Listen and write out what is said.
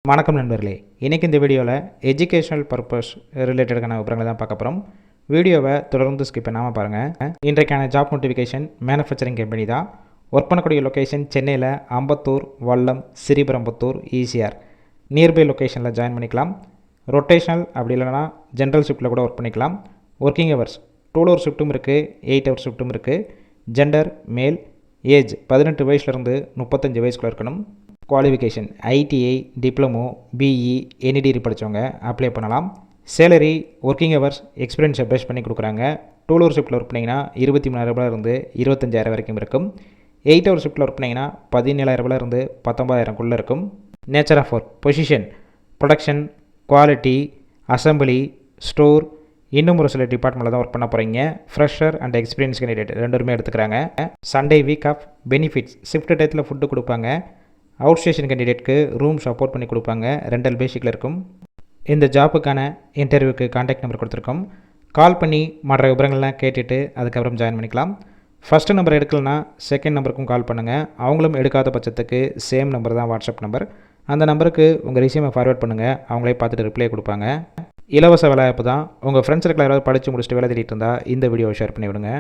வணக்கம் நண்பர்களே, இன்றைக்கி இந்த வீடியோவில் எஜுகேஷனல் பர்பஸ் ரிலேட்டடான விவரங்களை தான் பார்க்க போகிறோம். வீடியோவை தொடர்ந்து ஸ்கிப் பண்ணாமல் பாருங்கள். இன்றைக்கான ஜாப் நோட்டிஃபிகேஷன் மேனுஃபேக்சரிங் கம்பெனி தான். ஒர்க் பண்ணக்கூடிய லொக்கேஷன் சென்னையில் அம்பத்தூர், வல்லம், ஸ்ரீபெரும்புத்தூர், ஈசிஆர் நியர்பை லொக்கேஷனில் ஜாயின் பண்ணிக்கலாம். ரொட்டேஷனல் அப்படி இல்லைனா ஜென்ரல் ஷிஃப்ட்டில் கூட ஒர்க் பண்ணிக்கலாம். ஒர்க்கிங் ஹவர்ஸ் 12 ஹவர் ஷிஃப்ட்டும் இருக்குது, 8 ஹவர் ஷிஃப்ட்டும் இருக்குது. ஜெண்டர் மேல், ஏஜ் 18 வயசுலேருந்து 35 வயசுக்குள்ளே இருக்கணும். Qualification ITI, diploma, BE, any degree படித்தவங்க அப்ளை பண்ணலாம். சேலரி ஒர்க்கிங் ஹவர்ஸ் எக்ஸ்பீரியன்ஸை பேஸ் பண்ணி கொடுக்குறாங்க. 12 ஹவர் ஷிஃப்ட்டில் ஒர்க் பண்ணிங்கன்னா 23,000 இருந்து 25,000 வரைக்கும் இருக்கும். 8 ஹவர் ஷிஃப்ட்டில் ஒர்க் பண்ணிங்கன்னா 17,000 இருந்து 19,000 இருக்கும். Nature of work position production, quality, assembly, store, இன்னும் ஒரு சில டிபார்ட்மெண்ட்டில் தான் ஒர்க் பண்ண போகிறீங்க. ஃப்ரெஷர் அண்ட் எக்ஸ்பீரியன்ஸ் கேண்டிடேட் ரெண்டுமே எடுத்துக்கிறாங்க. Sunday week off. Benefits shift டயத்தில் ஃபுட்டு கொடுப்பாங்க. அவுட் ஸ்டேஷன் கேண்டிடேட்க்கு ரூம் சப்போர்ட் பண்ணி கொடுப்பாங்க. ரெண்டல் பேசிக்கில் இருக்கும். இந்த ஜாப்புக்கான இன்டர்வியூக்கு கான்டாக்ட் நம்பர் கொடுத்துருக்கோம். கால் பண்ணி மற்ற விவரங்கள்லாம் கேட்டுட்டு அதுக்கப்புறம் ஜாயின் பண்ணிக்கலாம். ஃபஸ்ட்டு நம்பர் எடுக்கலனா செகண்ட் நம்பருக்கும் கால் பண்ணுங்கள். அவங்களும் எடுக்காத பட்சத்துக்கு சேம் நம்பர் தான் வாட்ஸ்அப் நம்பர். அந்த நம்பருக்கு உங்கள் ரெஸ்யூமை ஃபார்வேர்ட் பண்ணுங்கள். அவங்களே பார்த்துட்டு ரிப்ளை கொடுப்பாங்க. இலவச வேலைவாய்ப்பு தான். உங்கள் ஃப்ரெண்ட்ஸ் யாராவது படித்து முடிச்சுட்டு வேலை தேடிட்டு இருந்தால் இந்த வீடியோவை ஷேர் பண்ணி விடுங்க.